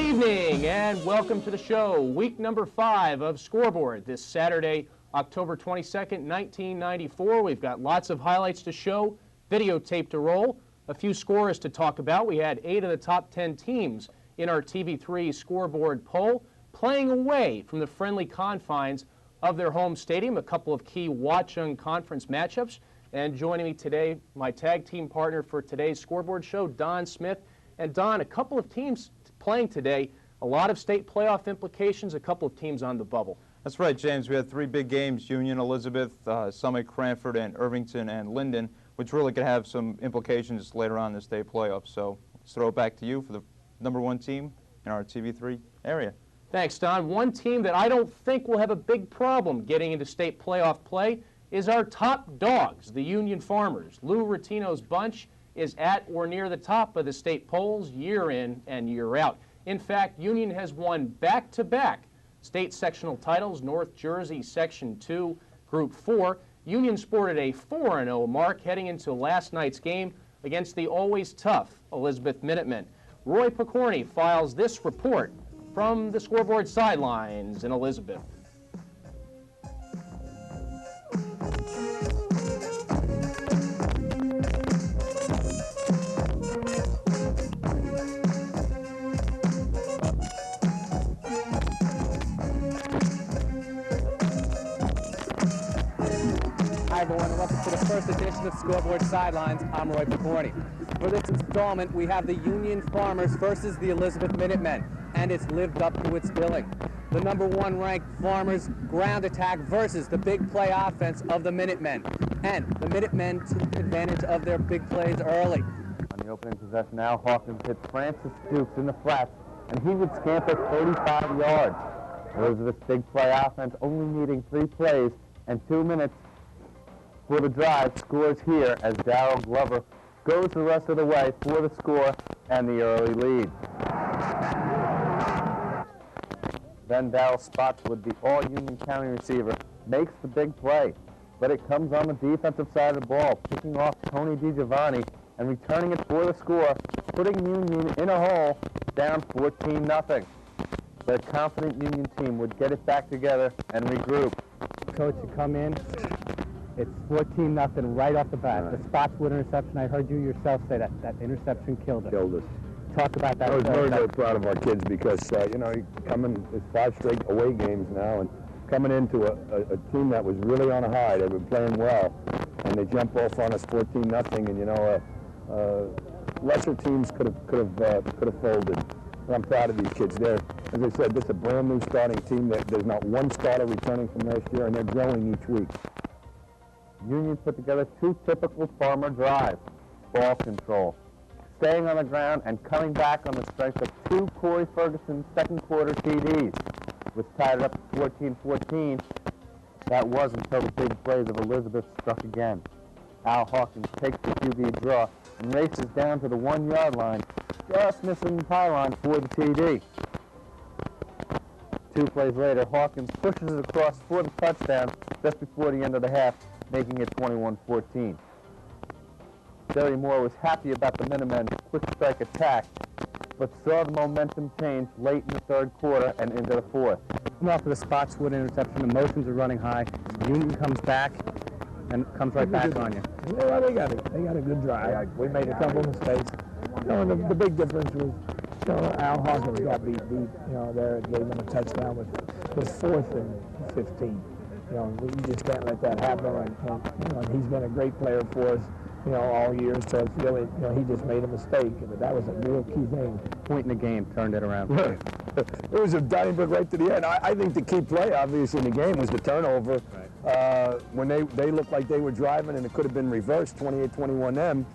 evening and welcome to the show. Week number 5 of Scoreboard this Saturday, October 22nd, 1994. We've got lots of highlights to show, videotape to roll, a few scores to talk about. We had 8 of the top 10 teams in our TV-3 Scoreboard poll playing away from the friendly confines of their home stadium, a couple of key watch-on conference matchups. And joining me today, my tag team partner for today's Scoreboard show, Don Smith. And Don, a couple of teams playing today, a lot of state playoff implications, a couple of teams on the bubble. That's right, James. We had 3 big games, Union, Elizabeth, Summit, Cranford, and Irvington and Linden, which really could have some implications later on in the state playoffs. So let's throw it back to you for the #1 team in our TV3 area. Thanks, Don. One team that I don't think will have a big problem getting into state playoff play is our top dogs, the Union Farmers. Lou Rattino's bunch is at or near the top of the state polls year in and year out. In fact, Union has won back-to-back state sectional titles, North Jersey Section 2, Group 4. Union sported a 4-0 mark heading into last night's game against the always tough Elizabeth Minutemen. Roy Picorni files this report from the Scoreboard sidelines in Elizabeth. Hi everyone, welcome to the first edition of Scoreboard Sidelines. I'm Roy Picorni. For this installment, we have the Union Farmers versus the Elizabeth Minutemen, and it's lived up to its billing. The #1 ranked Farmers ground attack versus the big play offense of the Minutemen, and the Minutemen took advantage of their big plays early. On the opening possession, Al Hawkins hit Francis Dukes in the flats, and he would scamper 35 yards. Elizabeth's big play offense only needing 3 plays and 2 minutes for the drive scores here as Darryl Glover goes the rest of the way for the score and the early lead. Then Darryl Spotswood, the all-Union County receiver, makes the big play, but it comes on the defensive side of the ball, picking off Tony DiGiovanni and returning it for the score, putting Union in a hole, down 14-0. The confident Union team would get it back together and regroup. Coach, you come in, it's 14-0 right off the bat. Right. The Spotswood interception, I heard you yourself say that interception killed us. Killed us. Talk about that. I was very, very proud of our kids because, you know, coming, it's 5 straight away games now, and coming into a team that was really on a high. They were playing well, and they jump off on us 14-0, and, you know, lesser teams could have folded. But I'm proud of these kids. They're, as I said, this is a brand new starting team. There's not one starter returning from last year, and they're growing each week. Union put together 2 typical Farmer drives. Ball control, staying on the ground and coming back on the strength of 2 Corey Ferguson second quarter TDs. It was tied up 14-14. That was until the big plays of Elizabeth struck again. Al Hawkins takes the QB draw and races down to the 1-yard line, just missing the pylon for the TD. 2 plays later, Hawkins pushes it across for the touchdown just before the end of the half, making it 21-14. Jerry Moore was happy about the Minutemen's quick strike attack, but saw the momentum change late in the 3rd quarter and into the 4th. After the Spotswood interception, emotions are running high. Union comes back and comes right back on you. Yeah, they got a good drive. We made a couple mistakes. You know, and the big difference was, you know, Al Hawkins got beat. You know, there gave them a touchdown with 4th and 15. You know, you just can't let that happen. And you know, he's been a great player for us, you know, all year. So it's really, you know, he just made a mistake, but that was a real key thing. Point in the game turned it around. It was a Donnybrook right to the end. I think the key play, obviously, in the game was the turnover. Right. When they looked like they were driving, and it could have been reversed, 28-21 them.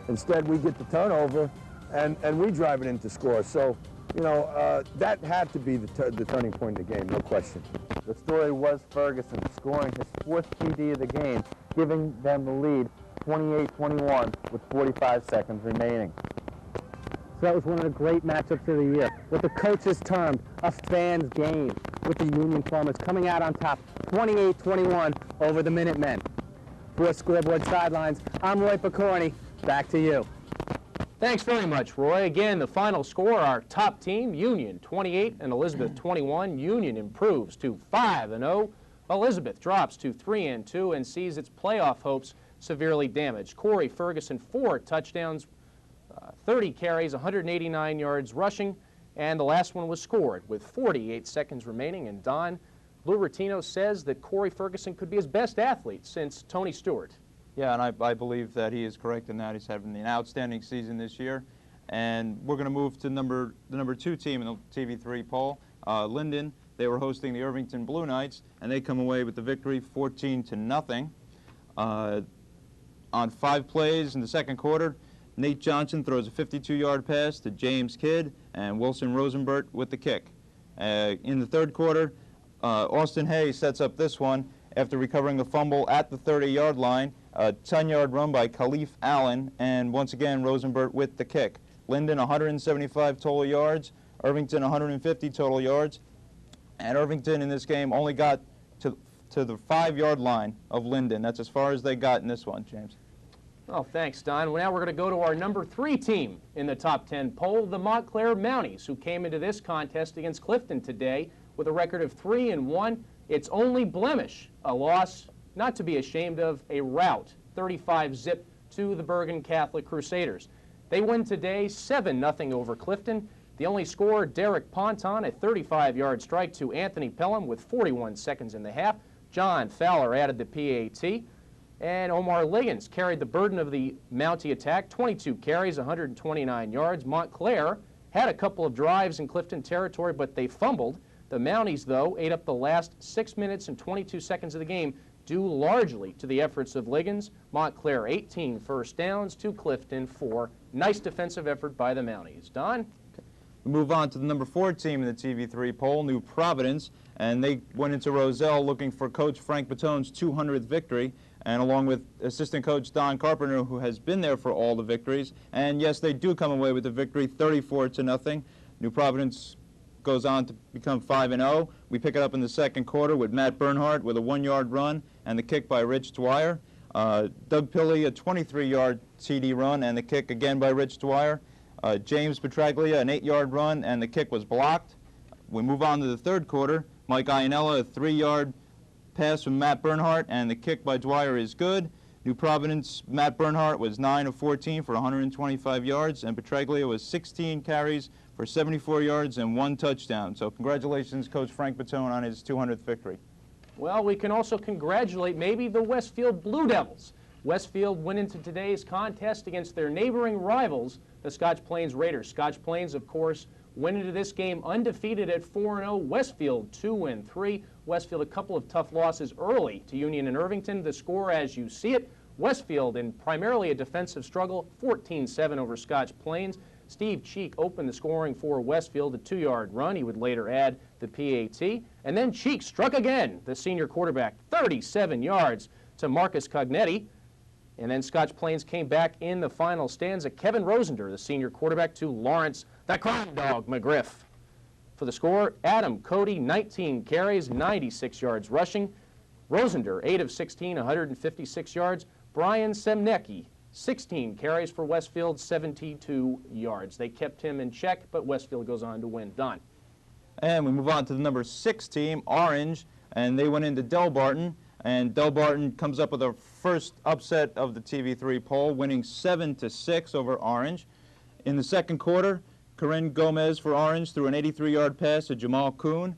Instead, we get the turnover, and we drive it into score. So, you know, that had to be the turning point in the game, no question. The story was Ferguson scoring his 4th TD of the game, giving them the lead 28-21 with 45 seconds remaining. So that was one of the great matchups of the year, what the coaches termed a fans' game, with the Union Farmers coming out on top 28-21 over the Minutemen. For Scoreboard Sidelines, I'm Roy Picorni. Back to you. Thanks very much, Roy. Again, the final score, our top team, Union 28 and Elizabeth 21. Union improves to 5-0. Elizabeth drops to 3-2 and sees its playoff hopes severely damaged. Corey Ferguson, 4 touchdowns, 30 carries, 189 yards rushing, and the last one was scored with 48 seconds remaining. And Don Lou Rotino says that Corey Ferguson could be his best athlete since Tony Stewart. Yeah, and I believe that he is correct in that. He's having an outstanding season this year. And we're going to move to the number 2 team in the TV3 poll, Linden. They were hosting the Irvington Blue Knights, and they come away with the victory 14-0. On 5 plays in the second quarter, Nate Johnson throws a 52-yard pass to James Kidd and Wilson Rosenbert with the kick. In the third quarter, Austin Hayes sets up this one after recovering a fumble at the 30-yard line. A 10-yard run by Khalif Allen, and once again Rosenbert with the kick. Linden 175 total yards, Irvington 150 total yards, and Irvington in this game only got to the 5-yard line of Linden. That's as far as they got in this one, James. Oh, thanks, Don. Well, now we're going to go to our number 3 team in the top 10 poll, the Montclair Mounties, who came into this contest against Clifton today with a record of 3-1. Its only blemish, a loss not to be ashamed of, a rout, 35-zip to the Bergen Catholic Crusaders. They win today 7-0 over Clifton. The only score, Derek Ponton, a 35-yard strike to Anthony Pelham with 41 seconds in the half. John Fowler added the PAT. And Omar Liggins carried the burden of the Mountie attack, 22 carries, 129 yards. Montclair had a couple of drives in Clifton territory, but they fumbled. The Mounties, though, ate up the last 6 minutes and 22 seconds of the game, due largely to the efforts of Liggins. Montclair 18 first downs to Clifton 4. Nice defensive effort by the Mounties. Don? We move on to the number 4 team in the TV3 poll, New Providence, and they went into Roselle looking for Coach Frank Batone's 200th victory, and along with assistant coach Don Carpenter, who has been there for all the victories. And yes, they do come away with the victory 34-0. New Providence goes on to become 5-0. We pick it up in the second quarter with Matt Bernhardt with a 1-yard run and the kick by Rich Dwyer. Doug Pilley, a 23-yard TD run and the kick again by Rich Dwyer. James Petraglia, an 8-yard run and the kick was blocked. We move on to the third quarter. Mike Iannella, a 3-yard pass from Matt Bernhardt and the kick by Dwyer is good. New Providence, Matt Bernhardt was 9 of 14 for 125 yards, and Petraglia was 16 carries for 74 yards and 1 touchdown. So congratulations, Coach Frank Batone, on his 200th victory. Well, we can also congratulate maybe the Westfield Blue Devils. Westfield went into today's contest against their neighboring rivals, the Scotch Plains Raiders. Scotch Plains, of course, went into this game undefeated at 4-0. Westfield 2-3. Westfield a couple of tough losses early to Union and Irvington. The score as you see it, Westfield in primarily a defensive struggle, 14-7 over Scotch Plains. Steve Cheek opened the scoring for Westfield, a 2-yard run. He would later add the PAT. And then Cheek struck again, the senior quarterback, 37 yards to Marcus Cognetti. And then Scotch Plains came back in the final stanza. Kevin Rosender, the senior quarterback, to Lawrence, the crime dog, McGriff. For the score, Adam Cody, 19 carries, 96 yards rushing. Rosender, 8 of 16, 156 yards. Brian Semnecki, 16 carries for Westfield, 72 yards. They kept him in check, but Westfield goes on to win. Don. And we move on to the number 6 team, Orange, and they went into Delbarton. And Delbarton comes up with a first upset of the TV3 poll, winning 7-6 over Orange. In the second quarter, Corinne Gomez for Orange threw an 83-yard pass to Jamal Kuhn,